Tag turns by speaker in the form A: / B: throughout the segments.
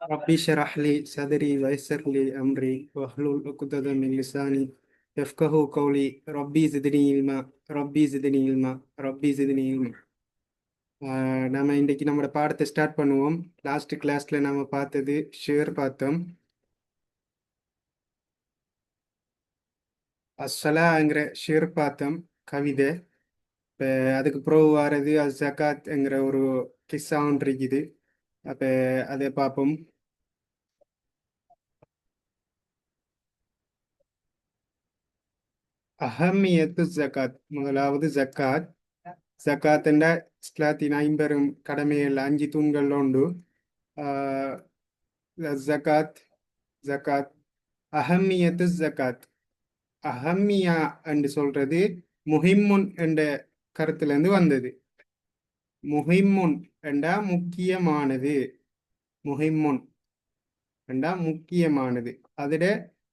A: ربي اشرح لي صدري ويسر لي أمري واحلل عقدة من لساني يفقهوا قولي ربي زدني علما ربي زدني علما ربي زدني علما. நாம இன்னைக்கு நம்மளோட பாடத்தை ஸ்டார்ட் பண்ணுவோம். லாஸ்ட் கிளாஸ்ல நாம பார்த்தது ஷேர் பார்த்தோம். அஸ்ஸலாங்கிற ஷேர் பார்த்தோம், கவிதை. இப்போ அதுக்கு ப்ரோவ் வாரது ஜகாத்ங்கிற ஒரு கிஸ்ஸா ஒன்று இருக்குது. அப்போ அதை பார்ப்போம். அஹமியத்து ஜகாத், முதலாவது ஜக்காத். ஜக்காத் என்ற இஸ்லாத்தின் ஐம்பெரும் கடமைகள் 5 தூண்கள் உண்டு. ஜகாத் ஜகாத் அஹமியத்து ஜகாத். அஹம்மியா என்று சொல்றது முஹிம்முன் என்ற கருத்திலிருந்து வந்தது. முஹிம்முன் என்றா முக்கியமானது, முஹிம்முன் என்றா முக்கியமானது. அதிட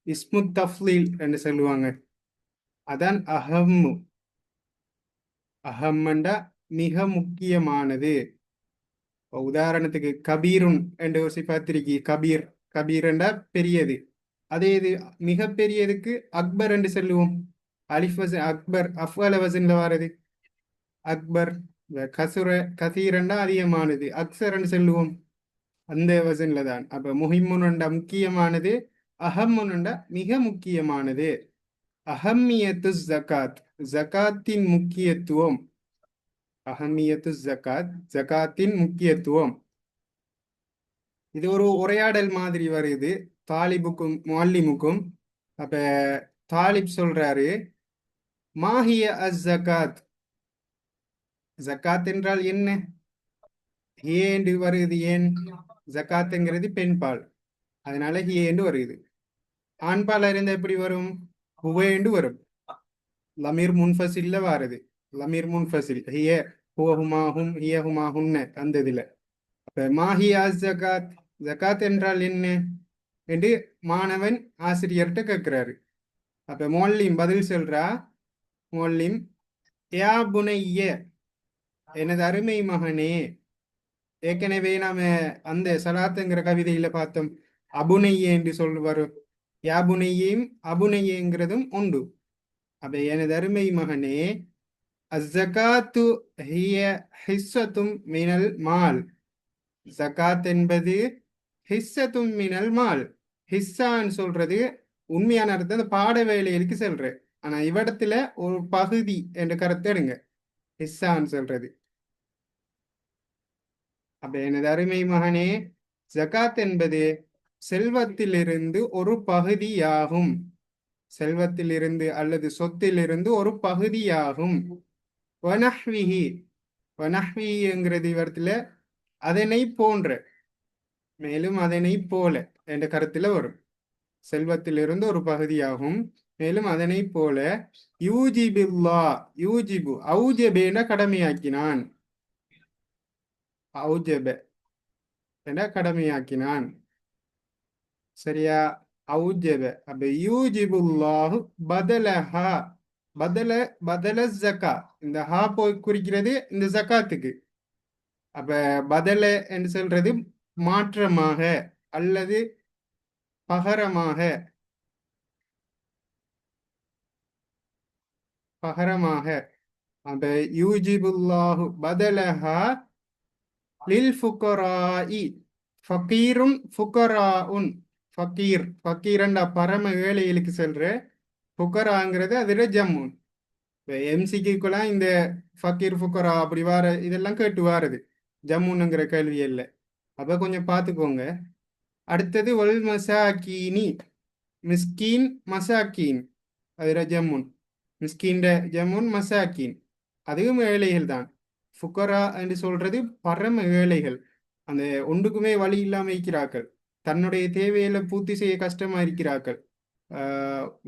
A: இஸ்மு தஃப்லீல் என்று சொல்லுவாங்க, அதான் அஹம்மு. அஹம்மண்டா மிக முக்கியமானது. உதாரணத்துக்கு கபீருன் என்ற ஒரு சிபாத்திரிக்கு கபீர், கபீர் என்றா பெரியது. அதே இது மிக பெரியதுக்கு அக்பர் என்று சொல்லுவோம். அலிஃப் வசன் அக்பர், அஃப்அல வசன்ல வாரது அக்பர். கசுர கசீரண்டா அதிகமானது, அக்சரன்னு சொல்லுவோம், அந்த வசன்ல தான். அப்ப முஹிம்முன்டா முக்கியமானது, அஹம்முன்டா மிக முக்கியமானது. அஹம்மியத்து ஜகாத், ஜகாத்தின் முக்கியத்துவம். அஹம்மியத்து ஜகாத், ஜகாத்தின் முக்கியத்துவம். இது ஒரு உரையாடல் மாதிரி வருது தாலிபுக்கும் முஅல்லிமுக்கும். அப்ப தாலிப் சொல்றாரு, மாஹிய அஸ் ஜகாத், ஜகாத் என்றால் என்ன? ஹியேண்டு வருது. ஏன்? ஜகாத்துங்கிறது பெண்பால், அதனால ஹியேண்டு வருது. ஆண்பால் இருந்தா எப்படி வரும்? ஹுவேண்டு வரும். லமீர் முன்ஃபசில்ல வாருது, லமீர் முன்ஃபசில். ஹிய ஹுவஹுமா ஹும் ஹிய ஹுமா ஹுன்ன அந்த இதுல. அப்ப மாஹியா ஜகாத், ஜகாத் என்றால் என்ன என்று மாணவன் ஆசிரியர்கிட்ட கேட்கிறாரு. அப்ப முஅல்லிம் பதில் சொல்றா, முஅல்லிம், யா புனைய, எனது அருமை மகனே. ஏற்கனவே நாம அந்த சலாத்துங்கிற கவிதையில பார்த்தோம், அபுனையே என்று சொல்லுவாரு. யாபுனையும் அபுனையேங்கிறதும் உண்டு. அப்ப எனது அருமை மகனே, அஸ்ஸகாத்து ஹிய ஹிஸ்ஸத்தும் மினல் மால். ஜகாத் என்பது ஹிஸ்ஸத்தும் மினல் மால். ஹிஸ்ஸான்னு சொல்றது உண்மையான அர்த்தம் அந்த பாட வேலைகளுக்கு செல்ற. ஆனா இவ்விடத்துல ஒரு பகுதி என்ற கருத்தை எடுங்க, ஹிஸ்ஸான்னு சொல்றது. அப்ப எனது அருமை மகனே, ஜகாத் என்பது செல்வத்திலிருந்து ஒரு பகுதியாகும். செல்வத்திலிருந்து அல்லது சொத்திலிருந்து ஒரு பகுதியாகும். வனஹ்விஹி, வனஹ்விங்கிறது இவரத்துல அதனை போன்ற, மேலும் அதனை போல என்ற கருத்துல வரும். செல்வத்திலிருந்து ஒரு பகுதியாகும், மேலும் அதனை போல. யூஜிபில்லா, யூஜிபு அவுஜபேன கடமையாக்கினான், அவுஜப என கடமையாக்கினான். சரியா? அவுஜப. அப்ப யூஜிபுல்லாஹு பதலஹா, பதல பதல ஜக்கா, இந்த ஹா போய் குறிக்கிறது இந்த ஜக்காத்துக்கு. அப்ப பதல என்று சொல்றது மாற்றமாக அல்லது பகரமாக, பகரமாக. அப்ப யூஜிபுல்லாஹு பதலஹா லில் ஃபுகராஇ, ஃபகீரும் ஃபுகராஉன். ஃபகீர், ஃபகீரண்டா பரம ஏழைகளுக்கு செல்ற. ஃபுகராங்கிறது அதுல ஜம்முன். இப்போ எம்சிக்குலாம் இந்த ஃபக்கீர் ஃபுக்கரா அப்படி வார இதெல்லாம் கேட்டு வாருது ஜம்முன்னுங்கிற கேள்வி இல்லை. அப்போ கொஞ்சம் பார்த்துக்கோங்க. அடுத்தது வல் மசாக்கீனி, மிஸ்கீன் மசாக்கீன், அதுல ஜம்முன். மிஸ்கீன்ட ஜம்முன், மசாக்கீன் அதுவும் ஏழைகள் தான். ஃபுக்கரா என்று சொல்றது பரம ஏழைகள், அந்த ஒன்றுக்குமே வழி இல்லாம இருக்கிறார்கள், தன்னுடைய தேவையில பூர்த்தி செய்ய கஷ்டமா இருக்கிறார்கள்.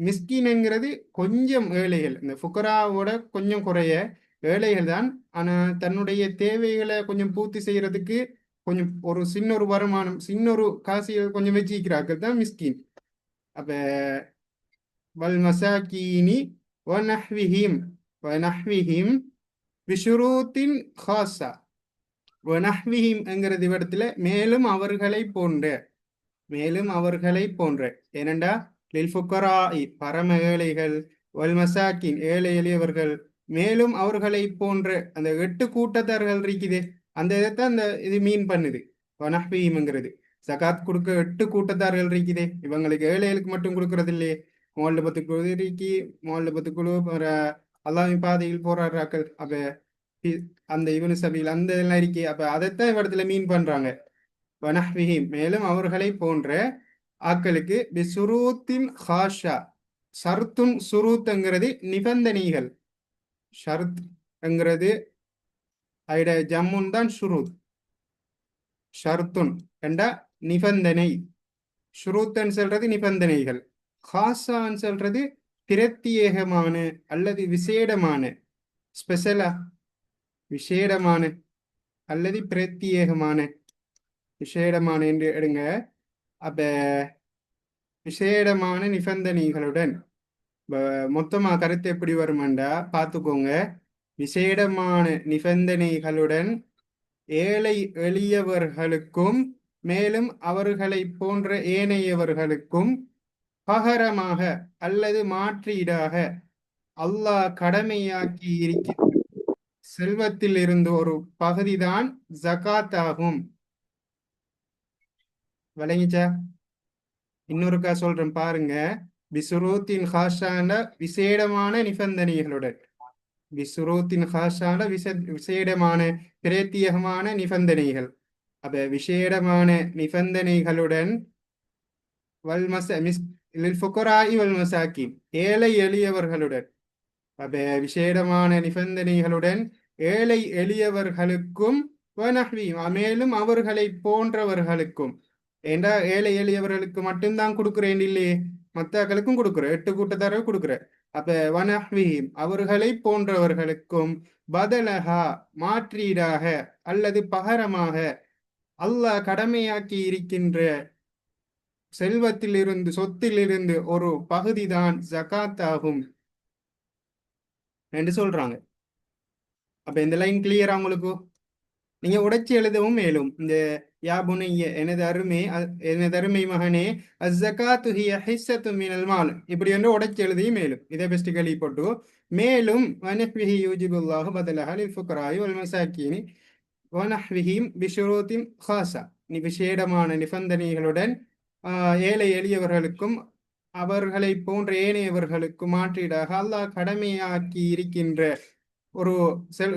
A: மிஸ்கின்ங்கிறது கொஞ்சம் ஏழைகள், இந்த ஃபுக்கராவோட கொஞ்சம் குறைய ஏழைகள் தான். ஆனா தன்னுடைய தேவைகளை கொஞ்சம் பூர்த்தி செய்யறதுக்கு கொஞ்சம் ஒரு சின்ன ஒரு வருமானம், சின்ன ஒரு காசிகள் கொஞ்சம் வச்சிருக்கிறார்கள் தான் மிஸ்கின். அப்ப வல் மசாக்கீனி வனஹ்விஹிம், வனஹ்விஹிம் பிஷுரூத்தின் ஹாஸா. வனஹ்விஹிம் என்கிறது இடத்துல மேலும் அவர்களை போன்ற, மேலும் அவர்களை போன்ற. ஏனண்டா லில் ஃபுக்கராஇ பரம ஏழைகள், வல் மசாக்கின் ஏழை எளியவர்கள், மேலும் அவர்களை போன்ற அந்த 8 கூட்டத்தார்கள் இருக்குது. அந்த இதைத்தான் அந்த இது மீன் பண்ணுது வனஹ்விஹிம்ங்கிறது. ஜகாத் கொடுக்க 8 கூட்டத்தார்கள் இருக்குது. இவங்களுக்கு ஏழைகளுக்கு மட்டும் கொடுக்கறது இல்லையே. மோல்ல 10 குழு இருக்கி, மோல்ல 10 குழு அல்லாஹ்வின் பாதையில் போராடுறாக்கள். அப்ப அந்த இவனு சபையில் அந்த எல்லாம் இருக்கே. அப்ப அதைத்தான் இவ்விடத்துல மீன் பண்றாங்க. வனஹ்விஹிம் மேலும் அவர்களை போன்ற ஆக்களுக்கு பிசுரூத்தின் ஹாஷா. ஷர்த்துன் சுரூத்ங்கிறது நிபந்தனைகள். ஷர்த் என்கிறது ஐட ஜம்முன் தான் ஷுரூத். ஷர்த்துன் என்ற நிபந்தனை, ஷுரூத்தன் சொல்றது நிபந்தனைகள், ஹாசான்னு சொல்றது பிரத்யேகமான அல்லது விசேடமான, ஸ்பெஷலா விசேடமான அல்லது பிரத்யேகமான. விசேடமான என்று எடுங்க. அப்ப விசேடமான நிபந்தனைகளுடன் மொத்தமா கருத்து எப்படி வருமெண்டா பார்த்துக்கோங்க. விசேடமான நிபந்தனைகளுடன் ஏழை எளியவர்களுக்கும் மேலும் அவர்களை போன்ற ஏனையவர்களுக்கும் பகரமாக அல்லது மாற்றீடாக அல்லாஹ் கடமையாக்கி இருக்கின்ற செல்வத்தில் இருந்து ஒரு பகுதிதான் ஜகாத் ஆகும். விளங்கிச்சா? இன்னொருக்கா சொல்றேன் பாருங்க. பிசுரூத்தின் ஹாஷான விசேடமான நிபந்தனைகளுடன், பிசுரூத்தின் ஹாஷான விசேடமான பிரத்யேகமான நிபந்தனைகள். அப்ப விசேடமான நிபந்தனைகளுடன் ஏழை எளியவர்களுடன், அப்ப விசேடமான நிபந்தனைகளுடன் ஏழை எளியவர்களுக்கும் மேலும் அவர்களை போன்றவர்களுக்கும். ஏண்டா ஏழை எளியவர்களுக்கு மட்டும்தான் கொடுக்குறேன் இல்லையே, மத்தாக்களுக்கும் கொடுக்குற 8 கூட்டத்தார கொடுக்குற. அப்ப வனஹ்விஹிம் அவர்களை போன்றவர்களுக்கும் பதலஹா மாற்றீடாக அல்லது பகரமாக அல்லாஹ் கடமையாக்கி இருக்கின்ற செல்வத்தில் இருந்து, சொத்தில் இருந்து ஒரு பகுதிதான் ஜகாத் ஆகும் என்று சொல்றாங்க. அப்ப இந்த லைன் கிளியரா உங்களுக்கு? நீங்க உடைச்சி எழுதவும் மேலும். இந்த யாபுனைய எனது அருமை மகனே அஸ்ஸகாத்து ஹிய ஹிஸ்ஸத்து மினல் மால் இப்படி என்று உடைச்சி எழுதியும் மேலும். இதை பெஸ்ட் கேள்வி போட்டு மேலும் வனஹ்விஹி யூஜிபுல்லாஹு பதலஹா லில் ஃபுகராஇ வல் மசாக்கீனி வனஹ்விஹிம் பிஷுரூத்தின் ஹாஸா. நீ விசேடமான நிபந்தனைகளுடன் ஏழை எளியவர்களுக்கும் அவர்களை போன்ற ஏனையவர்களுக்கும் மாற்றீடாக அல்லாஹ் கடமையாக்கி இருக்கின்ற ஒரு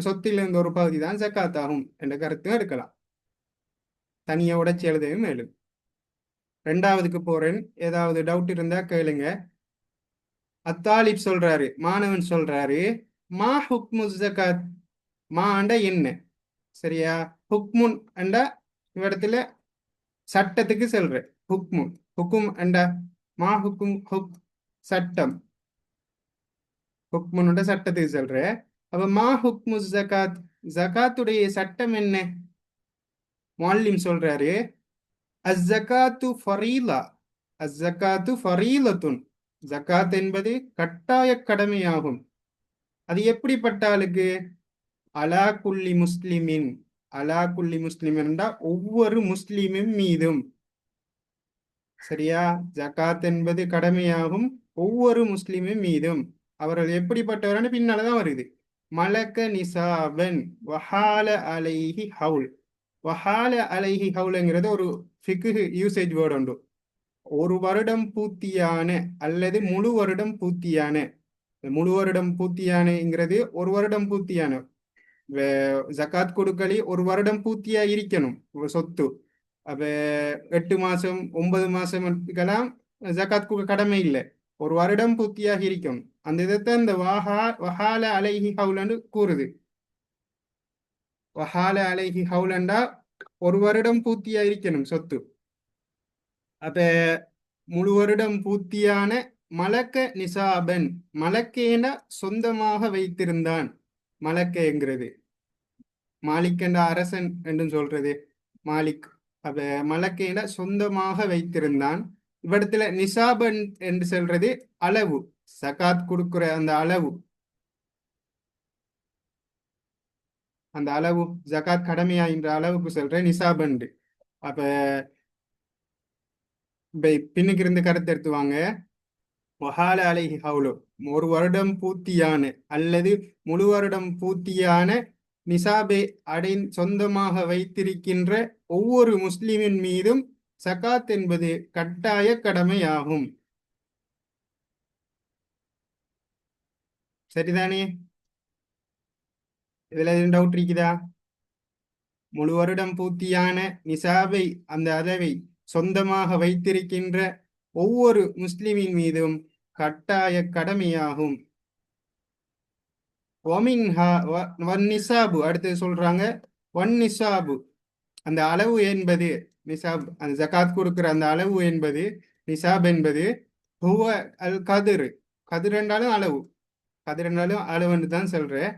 A: சொத்திலிருந்து ஒரு பகுதி தான் ஜக்காத் ஆகும் என்ற கருத்து எடுக்கலாம். தனியா உடைச்சி எழுதவும் மேலும். 2வதுக்கு போறேன். ஏதாவது டவுட் இருந்தா கேளுங்க. அத்தாலிப் சொல்றாரு, மாணவன் சொல்றாரு, மா ஹுக்மு ஜக்காத். மாண்ட என்ன? சரியா? ஹுக்முன் அண்டா இவ்விடத்துல சட்டத்துக்கு சொல்ற. ஹுக்முன் ஹுக்கும் அண்டா மா ஹுக்கும் ஹுக் சட்டம். ஹுக்முன் சட்டத்துக்கு சொல்ற. அப்ப மா ஹுக்மு ஜகாத் ஜகாத்துடைய சட்டம் என்ன? முஅல்லிம் சொல்றாரு, அஸ்ஸகாத்து ஃபரீலா. அஸ்ஸகாத்து ஃபரீலத்துன். ஜகாத் என்பது கட்டாய கடமையாகும். அது எப்படிப்பட்ட ஆளுக்கு? அலா குல்லி முஸ்லிமின். அலா குல்லி முஸ்லிமின் ஒவ்வொரு முஸ்லிமின் மீதும். சரியா? ஜகாத் என்பது கடமையாகும் ஒவ்வொரு முஸ்லிமின் மீதும். அவர்கள் எப்படிப்பட்டவரான பின்னால்தான் வருது. மலக்க நிசாபன் வஹால அலைஹி ஹவுல். வஹால அலைஹி ஹவுல்ங்கிறது ஒரு ஃபிக்ஹ் யூசேஜ் வேர்டு உண்டு. ஒரு வருடம் பூர்த்தியான அல்லது முழு வருடம் பூர்த்தியான. முழு வருடம் பூர்த்தியானங்கிறது ஒரு வருடம் பூர்த்தியான. ஜகாத் கொடுக்கலி ஒரு வருடம் பூர்த்தியா இருக்கணும் சொத்து. அப்ப 8 மாசம் 9 மாசம் ஜகாத் கொடுக்க கடமை இல்லை. ஒரு வருடம் பூர்த்தியாக இருக்கும். அந்த இதைத்தான் இந்த வஹால அலைஹி ஹவுலன்னு கூறுது. வஹால அலைஹி ஹவுலண்டா ஒரு வருடம் பூர்த்தியா இருக்கணும் சொத்து. அப்ப முழு வருடம் பூர்த்தியான மலக்க நிசாபன். மலக்கேன சொந்தமாக வைத்திருந்தான். மலக்கேங்கிறது மாலிக் என்ற அரசன் என்று சொல்றது மாலிக். அப்ப மலக்கேன சொந்தமாக வைத்திருந்தான். இவ்விடத்துல நிசாபன் என்று சொல்றது அளவு, சகாத் கொடுக்கிற அந்த அளவு. அந்த அளவு ஜகாத் கடமையாகின்ற அளவுக்கு சொல்ற நிசாபண்டு. அப்ப பின்னுக்கு இருந்து கருத்து எடுத்துவாங்க. ஒஹால அலைஹி ஹவுலு, ஒரு வருடம் பூர்த்தியான அல்லது முழு வருடம் பூர்த்தியான நிசாபை சொந்தமாக வைத்திருக்கின்ற ஒவ்வொரு முஸ்லிமின் மீதும் சகாத் என்பது கட்டாய கடமையாகும். சரிதானே? இதுல எதுவும் டவுட் இருக்குதா? முழு வருடம் பூர்த்தியான நிசாபை, அந்த அளவை சொந்தமாக வைத்திருக்கின்ற ஒவ்வொரு முஸ்லிமின் மீதும் கட்டாய கடமையாகும். நிசாபு அடுத்து சொல்றாங்க, ஒன் நிசாபு, அந்த அளவு என்பது, நிசாப் அந்த ஜகாத் கொடுக்கிற அந்த அளவு என்பது, நிசாப் என்பது ஹுவ அல் கதிர், கதிர் என்றாலும் அளவு, கதிர் என்றாலும் அளவுன்னு தான் சொல்றேன்.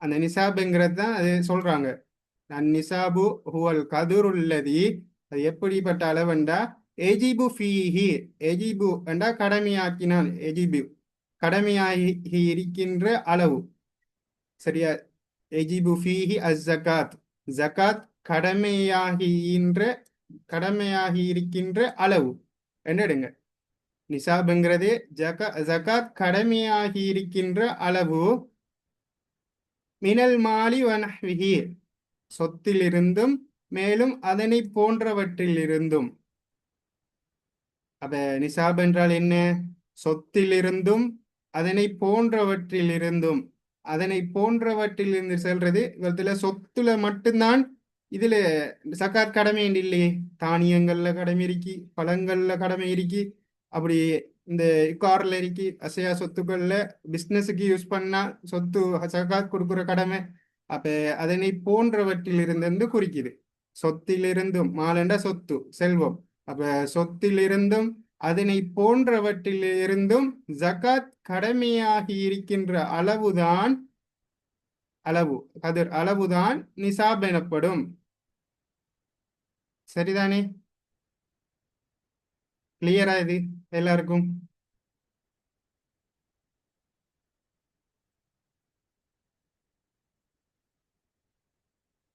A: அந்த நிசாபுங்கிறது தான் அது சொல்றாங்க. நிசாபு ஹுவல் கதிருல்லதி, அது எப்படிப்பட்ட அளவுண்டா, எஜிபு ஃபீஹி, எஜிபு என்றா கடமையாக்கினால், எஜிபு கடமையாகி இருக்கின்ற அளவு. சரியா? எஜிபு ஃபீஹி அஸ் ஜகாத், ஜகாத் கடமையாகி இருக்கின்ற அளவு என்னடுங்க. நிசாபுங்கிறது ஜகாத் கடமையாகி இருக்கின்ற அளவு. மினல் மாலி வனஹ்விஹி, சொத்திலிருந்தும் மேலும் அதனை போன்றவற்றிலிருந்தும். அப்ப நிசாப் என்றால் என்ன? சொத்திலிருந்தும் அதனை போன்றவற்றிலிருந்தும். அதனை போன்றவற்றிலிருந்து செல்றது இவத்துல சொத்துல மட்டும்தான் இதுல சக்காத் கடமை இல்லையே. தானியங்கள்ல கடமை இருக்கி, பழங்கள்ல கடமை இருக்கி, அப்படி இந்த கார்ல இருக்கி, அசையா சொத்துக்கள்ல பிசினஸுக்கு யூஸ் பண்ணா சொத்து சக்காத் கொடுக்குற கடமை. அப்ப அதனை போன்றவற்றில் இருந்து குறிக்குது. சொத்திலிருந்தும், மாலண்டா சொத்து செல்வம். அப்ப சொத்திலிருந்தும் அதனை போன்றவற்றில் இருந்தும் ஜகாத் கடமையாகி இருக்கின்ற அளவுதான், அளவுதான் நிசாப் எனப்படும். சரிதானே? கிளியரா இது எல்லாருக்கும்?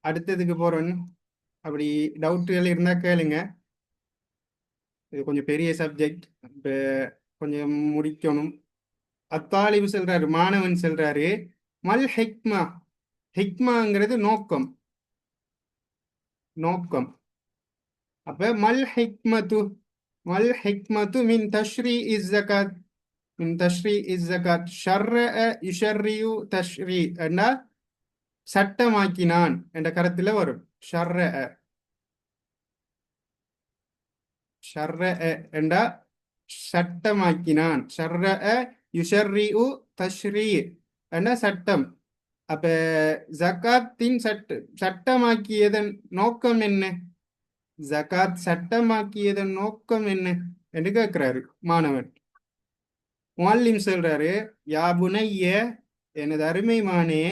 A: அடுத்ததுக்கு போறோம். அப்படி டவுட்டுகள் இருந்தா கேளுங்க. இது கொஞ்சம் பெரிய சப்ஜெக்ட், இப்போ கொஞ்சம் முடிக்கணும். அத்தாலிபு சொல்றாரு, மாணவன் சொல்றாரு, மல் ஹிக்மா, ஹிக்மாங்கிறது நோக்கம், நோக்கம். அப்ப மல் ஹிக்மத்து மின் தஷ்ரீ இஸ் ஜகாத், மின் தஷ்ரீ இஸ் ஜகாத் ஷர்ர யுஷர்ரியூ தஷ்ரீ என்றா சட்டமாக்கினான் என்ற கருத்துல வரும். ஷர்ர என்றா சட்டமாக்கினான். ஷர்ர யுஷர்ரிஉ தஷ்ரீ என்ற சட்டம். அப்ப ஜகாத்தின் சட்டமாக்கியதன் நோக்கம் என்ன? ஜகாத் சட்டமாக்கியதன் நோக்கம் என்ன என்று கேட்கிறாரு மாணவன். முஅல்லிம் சொல்றாரு, யா புனைய, எனது அருமைமானே,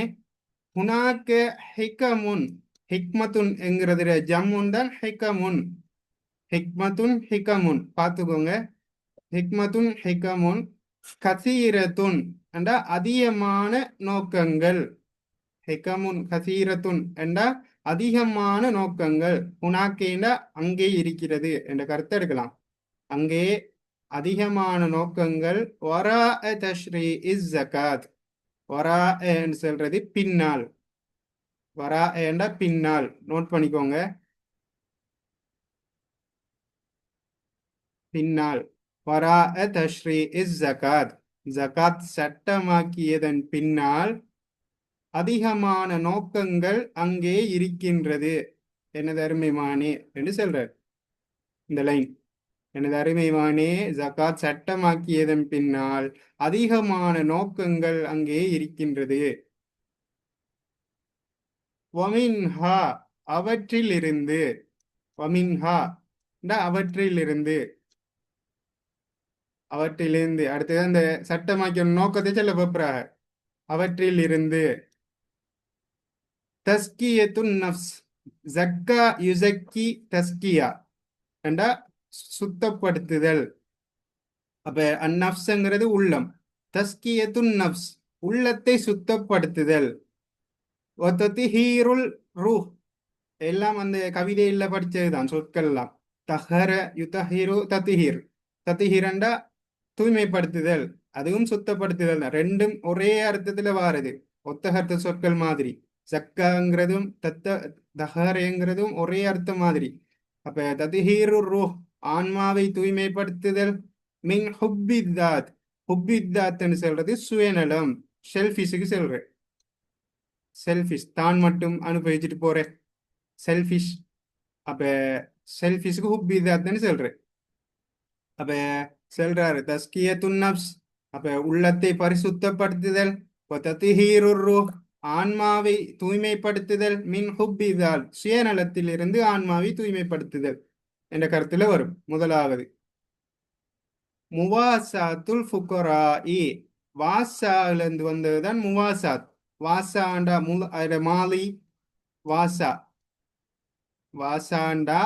A: ஹுனாக்க ஹிகமுன், ஹிக்மத்துன் என்கிறது ஜம்முன் தான் ஹிகமுன், ஹிக்மத்துன் ஹிகமுன் பார்த்துக்கோங்க. ஹிக்மத்துன் ஹிகமுன் கசீரத்துன் என்றா அதிகமான நோக்கங்கள். ஹிகமுன் கசீரத்துன் என்றா அதிகமான நோக்கங்கள். ஹுனாக்கேண்டா அங்கே இருக்கிறது என்ற கருத்தை எடுக்கலாம். அங்கே அதிகமான நோக்கங்கள். வரா தஷ்ரீ இஸ் ஜகாத், வரா என்று சொல்றது பின்னால், வரா என்றா பின்னால். நோட் பண்ணிக்கோங்க, பின்னால். வரா தஷ்ரீ இஸ் ஜகாத், ஜகாத் சட்டமாக்கியதன் பின்னால் அதிகமான நோக்கங்கள் அங்கே இருக்கின்றது எனது அருமைமானே என்று சொல்றார். இந்த லைன், எனது அருமைமானே, ஜகாத் சட்டமாக்கியதன் பின்னால் அதிகமான நோக்கங்கள் அங்கே இருக்கின்றது. வமின்ஹா, அவற்றிலிருந்து, வமின்ஹா அவற்றிலிருந்து, அவற்றிலிருந்து. அடுத்தது அந்த சட்டமாக்கிய நோக்கத்தை சொல்ல போறாங்க. அவற்றில் இருந்து தஸ்கியத்துன் நஃப்ஸ், ஜக்கா யுசக்கி தஸ்கியா என்றா சுத்தப்படுத்துதல். அப்ப அந்நஃப்ஸ்ங்கிறது உள்ளம். தஸ்கியத்துன் நஃப்ஸ் உள்ளத்தை சுத்தப்படுத்துதல். ஒத்தத்திஹீருல் ரூஹ் எல்லாம் அந்த கவிதையில படிச்சதுதான் சொற்கள் எல்லாம். தஹர யுதஹிரு தத்திஹீர். தத்திஹீரண்டா தூய்மைப்படுத்துதல், அதுவும் சுத்தப்படுத்துதல் தான். ரெண்டும் ஒரே அர்த்தத்துல வாருது, ஒத்த அர்த்த சொற்கள் மாதிரி. சக்காங்கிறதும் தஹரங்கிறதும் ஒரே அர்த்தம் மாதிரி. அப்ப தத்திஹீரு ரூஹ் ஆன்மாவை தூய்மைப்படுத்துதல். மின் ஹுப்பித்தாத். ஹுப்பித்தாத்ன்னு சொல்றது சுயநலம், ஷெல்ஃபிஷுக்கு சொல்றேன். செல்ஃபிஷ் தான் மட்டும் அனுபவிச்சுட்டு போறேன், செல்ஃபிஷ். அப்ப செல்ஃபிஷ்க்கு ஹுப்பிதாத்னு சொல்றேன். அப்ப சொல்றாரு தஸ்கியத்துன் நப்ஸ், அப்ப உள்ளத்தை பரிசுத்தப்படுத்துதல். தத்ஹீருர் ரூஹ் ஆன்மாவை தூய்மைப்படுத்துதல். மின் ஹுப்பிதால் சுயநலத்திலிருந்து ஆன்மாவை தூய்மைப்படுத்துதல் என்ற கருத்துல வரும். முதலாவது முவாசாத்துல் ஃபுகராஇ, வாசாவிலிருந்து வந்ததுதான் முவாசாத். வாசாண்டா மாலி வாசா. வாசாண்டா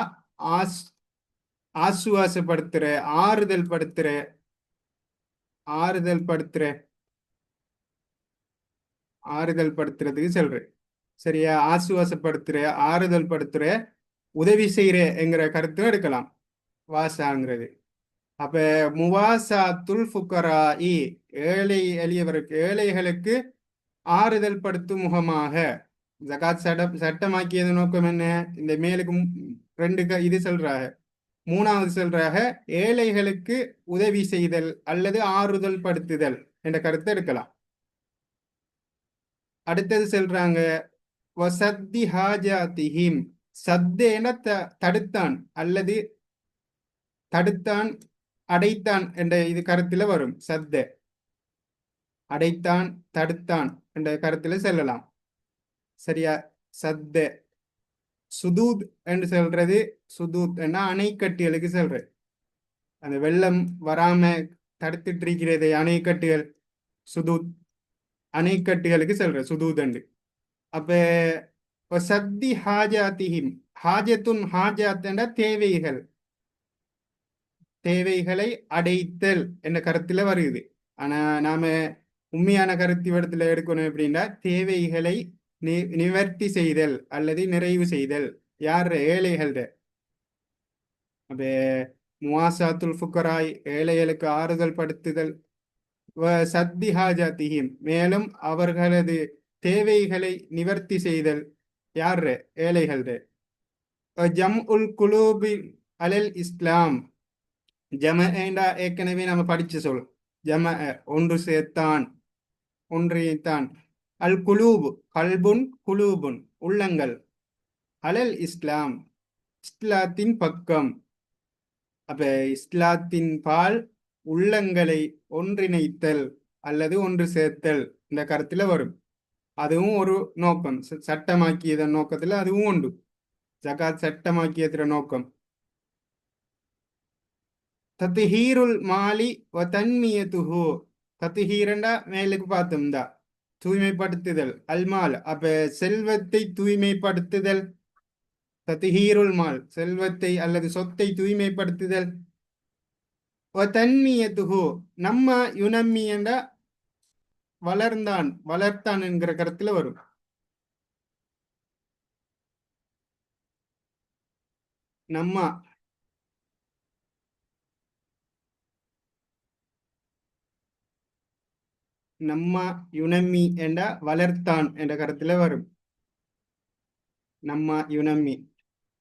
A: ஆசுவாசப்படுத்துற, ஆறுதல் படுத்துற, ஆறுதல் படுத்துற, ஆறுதல் படுத்துறதுக்கு சொல்றேன். சரியா? ஆசுவாசப்படுத்துற, ஆறுதல் படுத்துற, உதவி செய்யற என்கிற கருத்தும் எடுக்கலாம் வாசாங்கிறது. அப்ப முவாசாத்துல் ஃபுகராஇ, ஏழை எளியவருக்கு, ஏழைகளுக்கு ஆறுதல் படுத்தும் முகமாக. ஜகாத் சட்டமாக்கியது நோக்கம் என்ன? இந்த மேலுக்கு ரெண்டு இது சொல்றாங்க. மூணாவது சொல்றாக ஏழைகளுக்கு உதவி செய்தல் அல்லது ஆறுதல் படுத்துதல் என்ற கருத்தை எடுக்கலாம். அடுத்தது சொல்றாங்க வசத்தி ஹாஜாத்திஹிம், சத்தேன தடுத்தான் அல்லது தடுத்தான், அடைத்தான் என்ற இது கருத்துல வரும். சத்த அடைத்தான், தடுத்தான் என்ற கருத்துல செல்லலாம். சரியா? சத்த சுதூத் என்று சொல்றது, சுதூத் என்ன அணைக்கட்டுகளுக்கு சொல்றது. அந்த வெள்ளம் வராம தடுத்துட்டு இருக்கிறது அணைக்கட்டுகள், சுதூத். அணைக்கட்டுகளுக்கு சொல்ற சுதூதண்டு. அப்ப சத்தி ஹாஜாத்திஹிம், ஹாஜத்துன் ஹாஜாத்தண்ட தேவைகள், தேவைகளை அடைத்தல் என்ற கருத்துல வருது. ஆனா நாம உண்மையான கருத்து இடத்துல எடுக்கணும் எப்படின்னா, தேவைகளை நிவர்த்தி செய்தல் அல்லது நிறைவு செய்தல். யார்? ஏழைகள். அப்ப முவாசாத்துல் ஃபுகராய், ஏழைகளுக்கு ஆறுதல் படுத்துதல். சத்தி ஹாஜாத்திஹிம், மேலும் அவர்களது தேவைகளை நிவர்த்தி செய்தல். யார்? ஏழைகள். ஜம் உல் குலூபி அலல் இஸ்லாம், ஜம ஏற்கனவே நம்ம படிச்ச சொல். ஜம ஒன்று சேர்த்தான், ஒன்றியத்தான். அல் குலூப் கல்புன் குலூபுன் உள்ளங்கள். அலல் இஸ்லாம் இஸ்லாத்தின் பக்கம். அப்ப இஸ்லாத்தின் பால் உள்ளங்களை ஒன்றிணைத்தல் அல்லது ஒன்று சேர்த்தல் இந்த கருத்துல வரும். அதுவும் ஒரு நோக்கம். சட்டமாக்கியதன் நோக்கத்துல அதுவும் உண்டு. ஜகாத் சட்டமாக்கியதுற நோக்கம். தத்ஹீருல் மாலி வ தன்மியத்துஹு, தத்ஹீரண்டா மேலுக்கு பார்த்தோம்டா தூய்மைப்படுத்துதல். அல்மால் அப்ப செல்வத்தை தூய்மைப்படுத்துதல். தத்ஹீருல் மால் செல்வத்தை அல்லது சொத்தை தூய்மைப்படுத்துதல். வ தன்மியத்துஹு நம்ம யுனம்மி என்ற வளர்ந்தான், வளர்த்தான் என்கிற கருத்துல வரும். நம்ம நம்ம யுனம்மி என்ற வளர்த்தான் என்ற கருத்துல வரும். நம்ம யுனம்மி,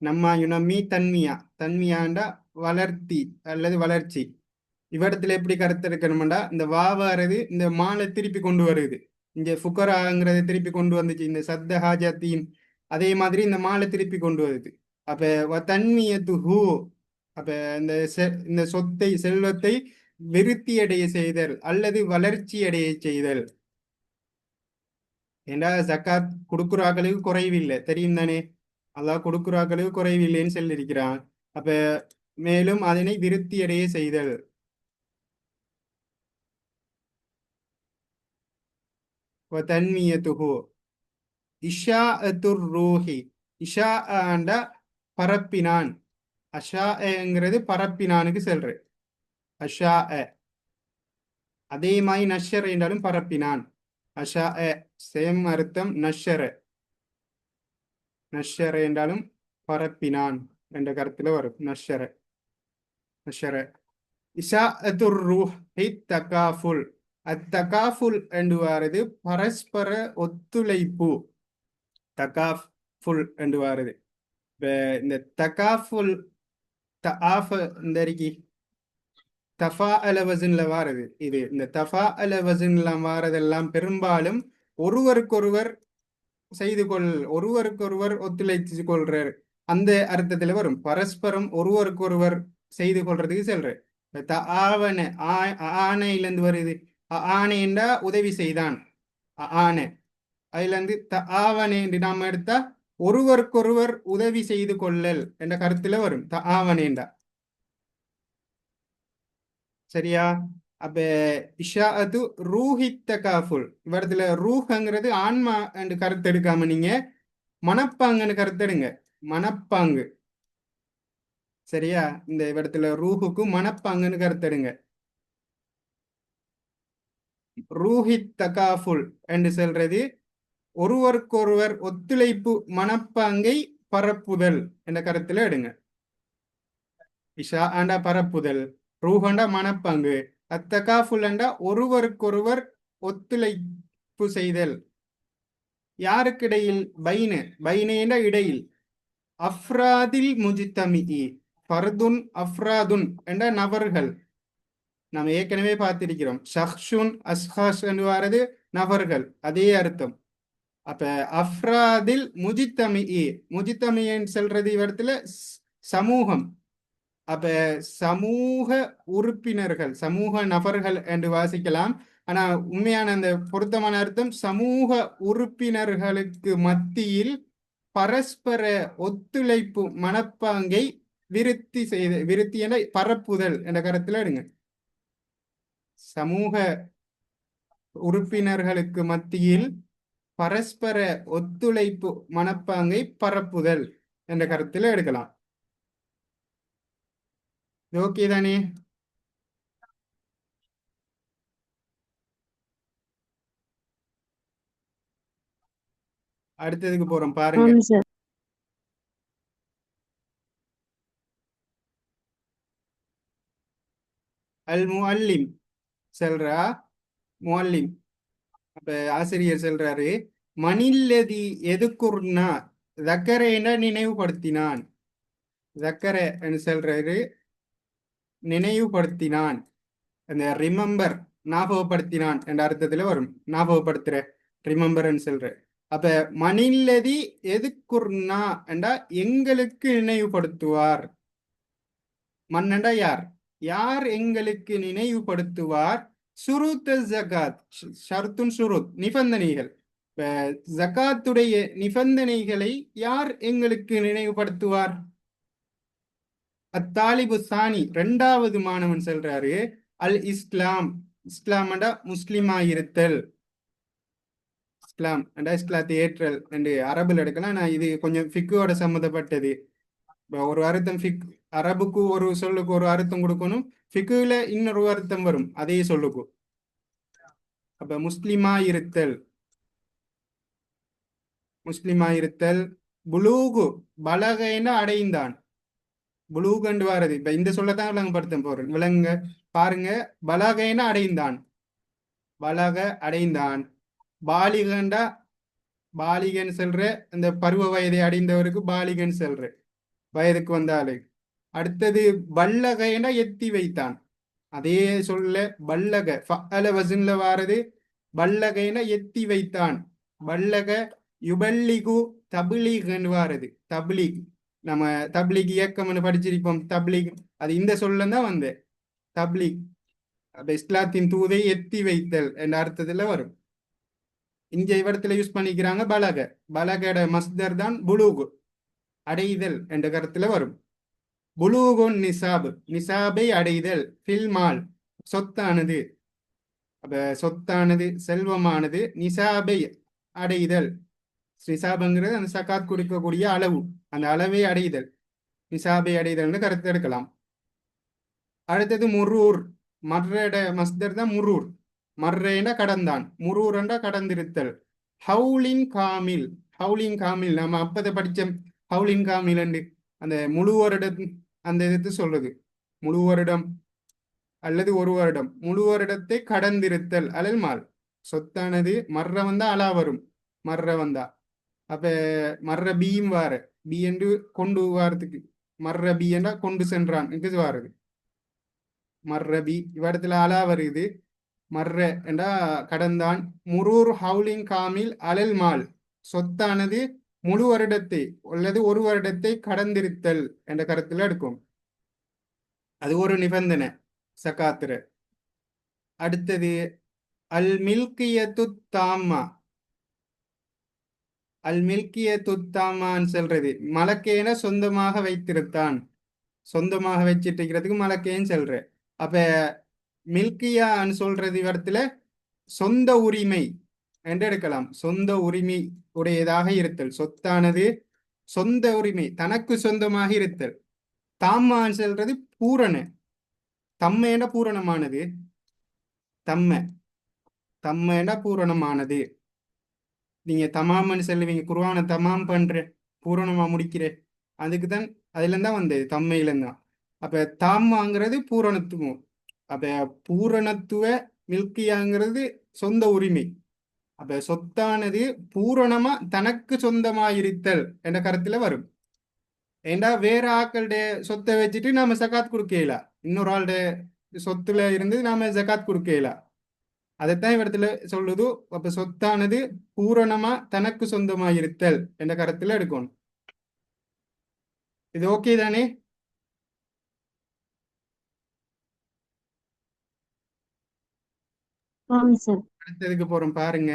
A: நம்ம யுனம்மி தன்மியா, தன்மியாண்டா வளர்த்தி அல்லது வளர்ச்சி. இவ்விடத்துல எப்படி கருத்து இருக்கணும்டா, இந்த வாவாறது இந்த மாலை திருப்பி கொண்டு வருது. இங்க ஃபுகராங்கிறத திருப்பி கொண்டு வந்துச்சு இந்த சத்த ஹாஜாத்தியும். அதே மாதிரி இந்த மாலை திருப்பி கொண்டு வருது. அப்ப தன்மியத்து ஹூ, அப்ப இந்த சொத்தை, செல்வத்தை விருத்தி அடைய செய்தல் அல்லது வளர்ச்சி அடைய செய்தல். ஏண்டா ஜக்காத் கொடுக்குறாக்களுக்கு குறைவில்லை, தெரியும் தானே? அல்லாஹ் கொடுக்குறாக்களுக்கு குறைவில்லைன்னு சொல்லியிருக்கிறான். அப்ப மேலும் அதனை விருத்தி அடைய செய்தல். தன்மியத்துஹு இஷாஅத்துர் ரூஹி, இஷா ஆண்ட பரப்பினான். அஷாங்கிறது பரப்பினானுக்கு செல்ற. அஷா அதே மாதிரி நஷர் என்றாலும் பரப்பினான். அஷா சேம் அர்த்தம் நஷர். நஷ்ஷர என்றாலும் பரப்பினான் என்ற கருத்துல வரும். நஷ்ஷர நஷ்ஷர. இஷாஅத்துர் ரூஹி தகாஃபுல். அத்தகாஃபுல் என்று வாரது பரஸ்பர ஒத்துழைப்பு. தகாஃபுல் என்று வாரது. இந்த தகாஃபுல் தஆஃப இந்த அறிக்கை தஃபா அல வசன்ல வாரது. இது இந்த தஃபா அல வசன்ல வாரதெல்லாம் பெரும்பாலும் ஒருவருக்கொருவர் செய்து ஒருவருக்கொருவர் ஒத்துழைத்து கொள்றாரு அந்த அர்த்தத்துல வரும். பரஸ்பரம் ஒருவருக்கொருவர் செய்து கொள்றதுக்கு செல்ற. ஆவண ஆணையிலிருந்து வருது. ஆணைண்டா உதவி செய்தான். ஆணை அதுல இருந்து ஆவணை என்று நாம எடுத்தா ஒருவருக்கொருவர் உதவி செய்து கொள்ளல் என்ற கருத்துல வரும். ஆவணேண்டா சரியா? அப்ப இஷாஅத்து ரூஹி தகாஃபுல் இவரத்துல ரூஹங்கிறது ஆன்மா என்று கருத்து எடுக்காம நீங்க மனப்பாங்குன்னு கருத்தெடுங்க. மனப்பாங்கு சரியா? இந்த இடத்துல ரூஹுக்கு மனப்பாங்குன்னு கருத்தெடுங்க. ரூஹி தகாஃபுல் என்று சொல்றது ஒருவருக்கொருவர் ஒத்துழைப்பு மனப்பாங்கை பரப்புதல் என்ற கருத்துல எடுங்க. இஷா ஆண்டா பரப்புதல், ரூஹண்டா மனப்பாங்கு, அத்தகாஃபுல் ஆண்டா ஒருவருக்கொருவர் ஒத்துழைப்பு செய்தல். யாருக்கிடையில்? பைனேண்ட இடையில். அஃப்ராதில் முஜ்தமிஇ ஃபர்துன் அஃப்ராதுன் என்ற நபர்கள் நாம் ஏற்கனவே பார்த்திருக்கிறோம். ஷஹ்ஷுன் அஸ்ஹாஸ் என்று வாரது நபர்கள், அதே அர்த்தம். அப்ப அஃப்ராதில் முஜ்தமிஇ முஜ்தமின்னு சொல்றது இடத்துல சமூகம். அப்ப சமூக உறுப்பினர்கள், சமூக நபர்கள் என்று வாசிக்கலாம். ஆனா உண்மையான அந்த பொருத்தமான அர்த்தம் சமூக உறுப்பினர்களுக்கு மத்தியில் பரஸ்பர ஒத்துழைப்பு மனப்பாங்கை விருத்தி என பரப்புதல் என்ற கருத்துல எடுங்க. சமூக உறுப்பினர்களுக்கு மத்தியில் பரஸ்பர ஒத்துழைப்பு மனப்பாங்கை பரப்புதல் என்ற கருத்துல எடுக்கலாம். ஓகே தானே? அடுத்ததுக்கு போறோம் பாருங்க. அல் முஅல்லிம் சொல்றா. முஅல்லிம் அப்ப ஆசிரியர் சொல்றாரு, மனில்லதி எதுக்குர்னா ஜக்கரேன நினைவுபடுத்தினான். ஜக்கர என்று சொல்றாரு நினைவுபடுத்தினான். அந்த ரிமெம்பர் ஞாபகப்படுத்தினான் என்ற அர்த்தத்துல வரும். ஞாபகப்படுத்துற ரிமெம்பர்ன்னு சொல்ற. அப்ப மனில்லதி எதுக்குர்னா என்றா எங்களுக்கு நினைவுபடுத்துவார். மன்னண்டா யார்? யார் எங்களுக்கு நினைவுபடுத்துவார்? சுருத் ஜகாத் ஷர்த்துன் சுருத் நிபந்தனைகள். ஜகாத்துடைய நிபந்தனைகளை யார் எங்களுக்கு நினைவுபடுத்துவார்? அத்தாலிபு சானி இரண்டாவது மாணவன் சொல்றாரு அல் இஸ்லாம். இஸ்லாம் என்றா முஸ்லிமாயிருத்தல். இஸ்லாம் என்றா இஸ்லாத்தை ஏற்றல் என்று அரபுல எடுக்கலாம். நான் இது கொஞ்சம் ஃபிக்கோட சம்மந்தப்பட்டது. ஒரு அர்த்தம் ஃபிக் அரபுக்கு ஒரு சொல்லுக்கு ஒரு அர்த்தம் கொடுக்கணும், ஃபிக்குல இன்னொரு அர்த்தம் வரும் அதே சொல்லுக்கு. அப்ப முஸ்லிமாயிருத்தல். முஸ்லிமாயிருத்தல். புலூகு பலகைன அடைந்தான். புலூகண்டு வாரது. இப்ப இந்த சொல்லத்தான் விளங்கப்படுத்த போறேன். விளங்க பாருங்க. பலகைன அடைந்தான். பலக அடைந்தான். பாலிகண்டா பாலிகன் செல்ற அந்த பருவ வயதை அடைந்தவருக்கு பாலிகன் செல்ற வயதுக்கு வந்தாலே. அடுத்தது பல்லகைன எத்தி வைத்தான். அதே சொல்ல பல்லக ஃபஅல வஸன்ல வாரது. பல்லகைன எத்தி வைத்தான். பல்லக யுபல்லிகு தப்லீக்னு வாரது. தப்லீக் நம்ம தப்லீக் இயக்கம்னு படிச்சிருப்போம். தப்லீக் அது இந்த சொல்ல தான் வந்து தப்லீக். அப்ப இஸ்லாத்தின் தூதை எத்தி வைத்தல் என்ற அர்த்தத்துல வரும். இங்க இடத்துல யூஸ் பண்ணிக்கிறாங்க பலக. பலகட மஸ்தர் தான் புலூகு அடைதல் என்ற கருத்துல வரும். புலூகுன் நிசாப் நிசாபை அடைதல். ஃபில்மால் சொத்தானது. அப்ப சொத்தானது செல்வமானது நிசாபை அடைதல். நிசாபுங்கிறது அந்த சகாத் கொடுக்கக்கூடிய அளவு, அந்த அளவை அடைதல். நிசாபை அடைதல்னு கருத்து எடுக்கலாம். அடுத்தது முரூர். மர்ரட மஸ்தர் தான் முரூர். மர்ரேண்டா கடந்தான். முரூரண்டா கடந்திருத்தல். ஹவுலின் காமில். ஹவுலிங் காமில் நம்ம அப்பதை படிச்ச ஹவுலிங் காமில் அந்த முழு வருடம் அந்த இது சொல்றது முழு வருடம் அல்லது ஒரு வருடம் முழு வருடத்தை கடந்திருத்தல் அலல் மால் சொத்தானது மர்ற வந்தா அலா வரும் மர்ற வந்தா அப்ப மர்ற பியும் வார பி என்று கொண்டு வாரத்துக்கு மர்ற பி என்றா கொண்டு சென்றான் இது வாருது மர்ற பி இவ்விடத்துல அலா வருது மர்ற என்றா கடந்தான் முரூர் ஹவுலிங் காமில் அலல் மால் சொத்தானது முழு வருடத்தை அல்லது ஒரு வருடத்தை கடந்திருத்தல் என்ற கருத்துல எடுக்கும் அது ஒரு நிபந்தனை சகாத்திர. அடுத்தது அல் மில்கியத்து தாமா அல் மில்கியத்து தாமான்னு சொல்றது மலக்கேன சொந்தமாக வைத்திருத்தான் சொந்தமாக வச்சிட்டு இருக்கிறதுக்கு மலக்கேன்னு சொல்ற அப்ப மில்கியான்னு சொல்றது இடத்துல சொந்த உரிமை என்று எடுக்கலாம் சொந்த உரிமை உடையதாக இருத்தல் சொத்தானது சொந்த உரிமை தனக்கு சொந்தமாக இருத்தல் தாமான்னு சொல்றது பூரண தம்மையென பூரணமானது தம்மையென பூரணமானது நீங்க தமாம்னு சொல்லுவீங்க குர்ஆனை தமாம் பண்ற பூரணமா முடிக்கிற அதுக்குதான் அதுல இருந்தான் வந்தது தம்மையிலந்தான் அப்ப தாமாங்கிறது பூரணத்துவம் அப்ப பூரணத்துவ மில்கியாங்கிறது சொந்த உரிமை அப்ப சொத்தானது பூரணமா தனக்கு சொந்தமாயிருத்தல் என்ற கருத்துல வரும் ஏண்டா வேற ஆக்களுடைய சொத்தை வச்சுட்டு நாம ஜகாத் கொடுக்கல இன்னொரு ஆளுடைய சொத்துல இருந்து நாம ஜகாத் கொடுக்கல அதைத்தான் இடத்துல சொல்லுது அப்ப சொத்தானது பூரணமா தனக்கு சொந்தமாயிருத்தல் என்ற கருத்துல எடுக்கணும் இது ஓகே தானே அடுத்ததுக்கு போறோம் பாருங்க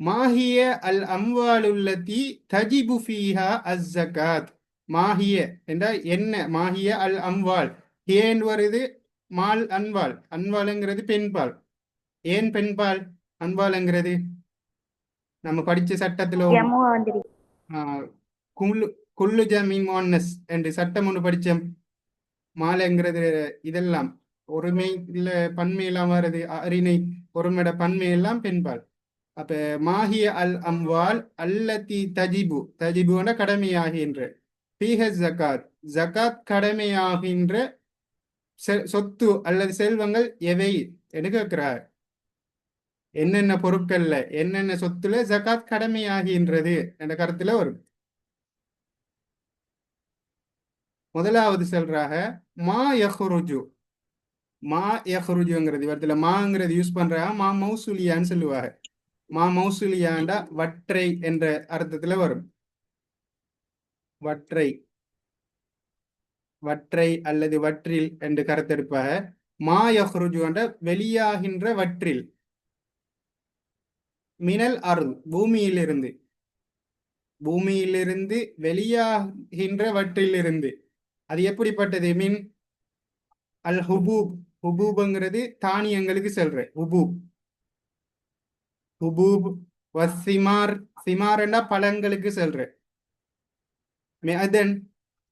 A: மாஹிய அல் அம்வாலுல்லதி தஜிபு ஃபீஹா அஸ்ஸகாத் மாஹிய என்றால் என்ன மாஹிய அல் அம்வால் ஏன் வருது மால் அன்பால் அன்பாலுங்கிறது பெண்பால் ஏன் பெண்பால் அன்பாலுங்கிறது நம்ம படிச்ச சட்டத்துல குல்லு குல்லு ஜமீன் முஅன்னஸ் என்று சட்டம் ஒன்று படிச்சோம் மாலைங்கிறது இதெல்லாம் ஒருமை இல்ல பன்மை எல்லாம் வருது அறிணை ஒருமையோட பன்மை எல்லாம் பெண்பால் அப்ப மாஹிய அல் அம்வால் அல்லதி தஜிபுன கடமையாகின்ற பீஹ ஜகாத் ஜகாத் கடமையாகின்ற சொத்து அல்லது செல்வங்கள் எவை என்று கேட்கிறார் என்னென்ன பொருட்கள்ல என்னென்ன சொத்துல ஜகாத் கடமையாகின்றது என்ற கருத்துல வரும் முதலாவது சொல்றாக மா யஹ்ருஜு மா யஹ்ருஜுங்கிறது இடத்துல மாங்கிறது யூஸ் பண்றாங்க மா மௌசூலியான்னு சொல்லுவாங்க மா மௌசூலியாண்டா வற்றை என்ற அர்த்தத்துல வரும் வற்றை வற்றை அல்லது வற்றில் என்று கருத்தெடுப்பாக மா யஹ்ருஜு என்ற வெளியாகின்ற வற்றில் மினல் அருள் பூமியிலிருந்து வெளியாகின்ற வற்றிலிருந்து அது எப்படிப்பட்டது மின் அல் ஹுபூப் ஹுபூப்ங்கிறது தானியங்களுக்கு சொல்ற ஹுபூப் வசிமார் சிமார்ண்டா பழங்களுக்கு சொல்ற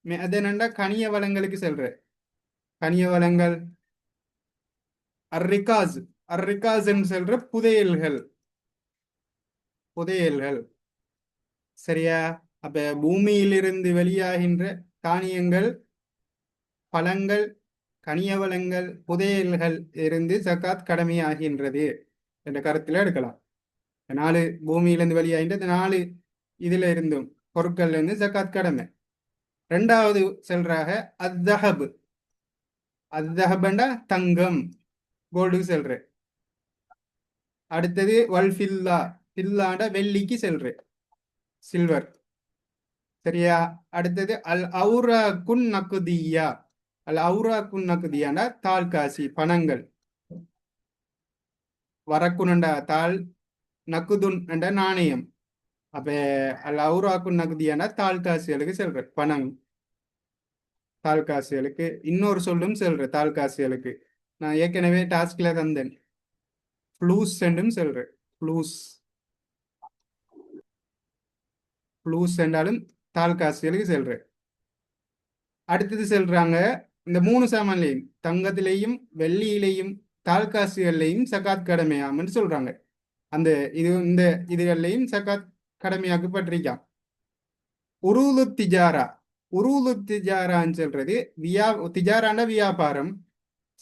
A: மெதன்ண்டா கனிய வளங்களுக்கு சொல்ற கனிய வளங்கள் அர்ரிகாஸ் சொல்ற புதையல்கள் சரியா அப்ப பூமியிலிருந்து வெளியாகின்ற தானியங்கள் பழங்கள் கனியவளங்கள் புதையல்கள் இருந்து ஜகாத் கடமையாகின்றது என்ற கருத்துல எடுக்கலாம் 4 பூமியிலிருந்து வெளியாகின்றது 4 இதுல இருந்தும் பொருட்கள்ல இருந்து ஜகாத் கடமை ரெண்டாவது சொல்றாக அத்தஹப்ண்டா தங்கம் கோல்டுக்கு செல்ற அடுத்தது பில்லாண்டா வெள்ளிக்கு செல்ற சில்வர் சரியா அடுத்தது அல் அவுரா குன் நக்குதியா அல் அவுரா குன் நக்குதியாண்டா தால் காசி பணங்கள் வரக்குனண்டா தால் நக்குதுன் என்ற நாணயம் அப்ப அல் அவுரா குன் நக்குதியாண்டா தால் காசிகளுக்கு செல்ற பணம் தால் காசிகளுக்கு இன்னொரு சொல்லும் செல்ற தால் காசிகளுக்கு நான் ஏற்கனவே டாஸ்க்ல தந்தேன் ஃப்ளூஸ் என்றும் சொல்றேன் ஃப்ளூஸ் என்றாலும் தால் காசுகளுக்கு செல்றேன் அடுத்தது செல்றாங்க இந்த 3 சாமான்லையும் தங்கத்திலையும் வெள்ளியிலையும் தால் காசுகள்லையும் சகாத் கடமையாமன்னு சொல்றாங்க அந்த இந்த இதுகள்லையும் சக்காத் கடமையாக்கப்பட்டிருக்கான். உருது திஜாரா, உருது திஜாரான்னு சொல்றது திஜாராண்டா வியாபாரம்.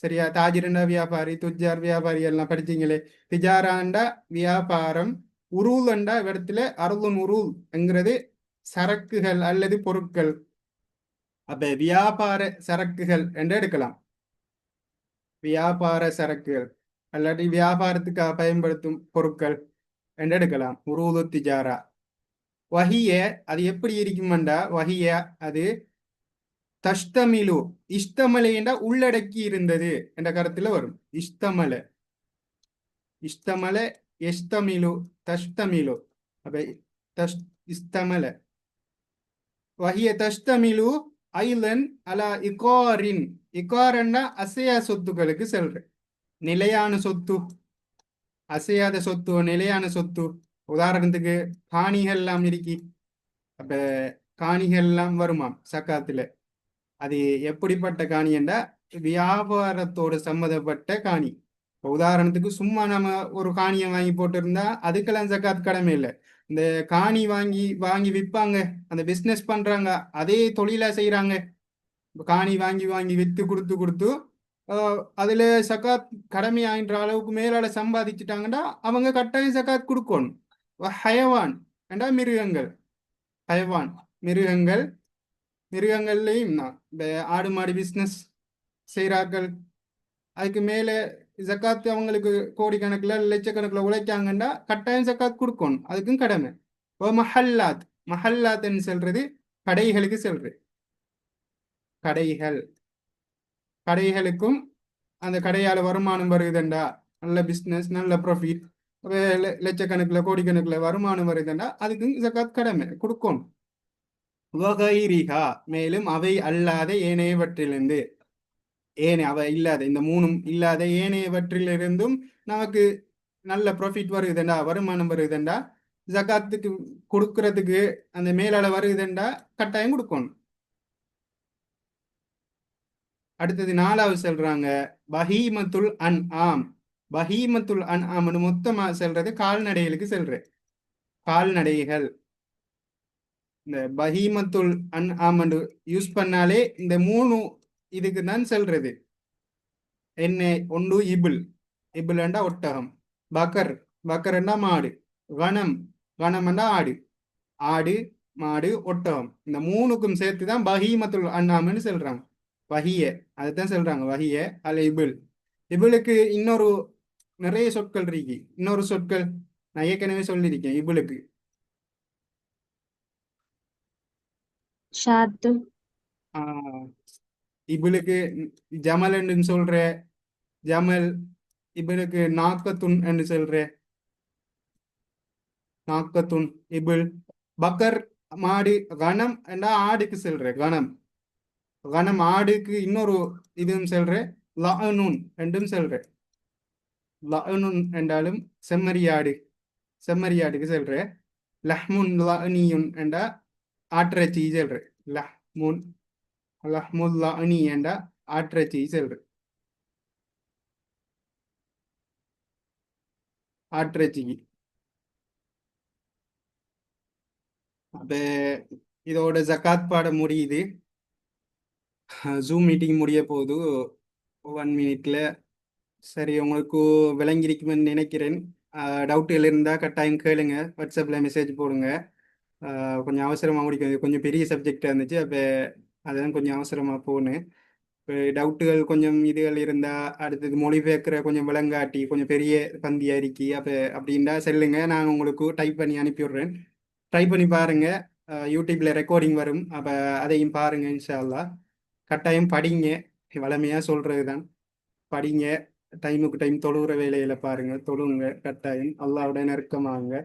A: சரியா? தாஜிரண்டா வியாபாரி, துஜார் வியாபாரி எல்லாம் படிச்சீங்களே. திஜாராண்டா வியாபாரம். உருளண்டா இடத்துல அருளும் உருள் என்கிறது சரக்குகள் அல்லது பொருட்கள். அப்ப வியாபார சரக்குகள் என்று எடுக்கலாம். வியாபார சரக்குகள் அல்லாட்டி வியாபாரத்துக்காக பயன்படுத்தும் பொருட்கள் என்று எடுக்கலாம். உருது திஜாரா. வஹிய அது எப்படி இருக்குமெண்டா, வஹிய அது தஷ்தமிலு, இஷ்டமலை என்ற உள்ளடக்கி இருந்தது என்ற கருத்துல வரும். இஷ்டமல, இஷ்டமல, எஸ்தமிலு, தஷ்தமிலு. அப்ப தஷ் இஸ்தமல வஹிய தஷ்தமிலு ஐலன் அலா இகாரின். இகாரன்னா அசையா சொத்துக்களுக்கு செல்ற. நிலையான சொத்து, அசையாத சொத்து, நிலையான சொத்து. உதாரணத்துக்கு காணிகள் எல்லாம் இருக்கி. அப்ப காணிகள் எல்லாம் வருமாம் சக்காத்துல. அது எப்படிப்பட்ட காணி என்றா வியாபாரத்தோடு சம்மந்தப்பட்ட காணி. இப்ப உதாரணத்துக்கு சும்மா நம்ம ஒரு காணியை வாங்கி போட்டிருந்தா அதுக்கெல்லாம் ஜக்காத் கடமை இல்லை. இந்த காணி வாங்கி வாங்கி விற்பாங்க, அந்த பிஸ்னஸ் பண்றாங்க, அதே தொழிலா செய்யறாங்க. காணி வாங்கி வாங்கி வித்து கொடுத்து கொடுத்து அதுல சக்காத் கடமை ஆகின்ற அளவுக்கு மேலால சம்பாதிச்சுட்டாங்கன்னா அவங்க கட்டாயம் சக்காத் கொடுக்கணும். ஹயவான் என்றா மிருகங்கள். ஹயவான் மிருகங்கள். மிருகங்கள்லையும் தான் இந்த ஆடு மாடு பிஸ்னஸ் செய்கிறார்கள். அதுக்கு மேலே ஜக்காத்து அவங்களுக்கு கோடிக்கணக்கில் லட்சக்கணக்கில் உழைக்காங்கன்னா கட்டாயம் ஜக்காத் கொடுக்கணும். அதுக்கும் கடமை. இப்போ மஹல்லாத், மஹல்லாத்ன்னு சொல்றது கடைகளுக்கு செல்றது. கடைகள், கடைகளுக்கும் அந்த கடையால் வருமானம் வருதுண்டா, நல்ல பிஸ்னஸ், நல்ல ப்ராஃபிட், லட்சக்கணக்கில் கோடிக்கணக்கில் வருமானம் வருதுண்டா அதுக்கும் ஜக்காத் கடமை கொடுக்கணும். வகைரிஹா மேலும் அவை அல்லாத ஏனையவற்றிலிருந்து, அவை இல்லாத இந்த மூணும் இல்லாத ஏனையவற்றிலிருந்தும் நமக்கு நல்ல ப்ராஃபிட் வருதுண்டா, வருமானம் வருதுண்டா, ஜக்காத்துக்கு கொடுக்கறதுக்கு அந்த மேலால வருதுண்டா கட்டாயம் கொடுக்கணும். அடுத்தது 4வது சொல்றாங்க பஹீமத்துல் அன் ஆம். பஹீமத்துல் அன் ஆம்னு மொத்தமா செல்றது கால்நடைகளுக்கு செல்ற. கால்நடைகள் இந்த பஹீமத்துல் அன் ஆமண்டு யூஸ் பண்ணாலே இந்த 3 இதுக்கு தான் செல்றது. என்ன? ஒன்று இபுல், இபுல்ண்டா ஒட்டகம். பக்கர், பக்கர்ண்டா மாடு. கணம், கணம்ண்டா ஆடு. ஆடு, மாடு, ஒட்டகம். இந்த 3க்கும் சேர்த்து தான் பஹீமத்துல் அன்ஆம்னு சொல்றாங்க. வஹிய அதுதான் சொல்றாங்க. வஹிய அல்ல இபுல். இபுலுக்கு இன்னொரு நிறைய சொற்கள் இருக்கு. இன்னொரு சொற்கள் நான் ஏற்கனவே சொல்லியிருக்கேன். இபுலுக்கு
B: ஷாத்து,
A: இபுலுக்கு ஜமல் என்று சொல்ற. ஜமல். இபுலுக்கு நாக்கத்துன் என்று சொல்ற. நாக்கத்துன் இபுல். பக்கர் மாடு. கணம் என்றா ஆடுக்கு செல்ற. கணம், கணம் ஆடுக்கு இன்னொரு இதுவும் செல்ற. லஅனுன் என்றும் செல்ற. லஅனுன் என்றாலும் செம்மறியாடு, செம்மறியாடுக்கு செல்ற. லஹ்முன் லஅனியுன் என்றா ஆட்டிறைச்சி செல்ற. லஹ்முன், லஹ்முல் லஅனி என்றா ஆட்டிறைச்சி செல்ற. ஆட்டிறைச்சிக்கு. அப்ப இதோட ஜக்காத் பாடம் முடியுது. ஜூம் மீட்டிங் முடிய போகுது 1 மினிட்ல. சரி, உங்களுக்கு விளங்கியிருக்குமென்னு நினைக்கிறேன். டவுட்டுகள் இருந்தால் கட்டாயம் கேளுங்க, வாட்ஸ்அப்பில் மெசேஜ் போடுங்க. கொஞ்சம் அவசரமாக முடிக்கும், கொஞ்சம் பெரிய சப்ஜெக்டாக இருந்துச்சு. அப்போ அதுதான் கொஞ்சம் அவசரமாக போகணும். இப்போ டவுட்டுகள் கொஞ்சம் இதுகள் இருந்தால் அடுத்தது மொழிபெயர்க்கிற கொஞ்சம் விளங்காட்டி கொஞ்சம் பெரிய பந்தி அறிக்கை அப்போ அப்படின்டா செல்லுங்க, நான் உங்களுக்கு டைப் பண்ணி அனுப்பிவிடுறேன். ட்ரை பண்ணி பாருங்கள். யூடியூப்பில் ரெக்கார்டிங் வரும், அப்போ அதையும் பாருங்கள். இன்ஷா அல்லாஹ் கட்டாயம் படிங்க. வளமையாக சொல்கிறது தான், படிங்க. டைமுக்கு டைம் தொழுகிற வேலையில் பாருங்கள், தொழுங்க. கட்டாயம் அல்லாஹ்வுடைய நெருக்கமாகுங்க.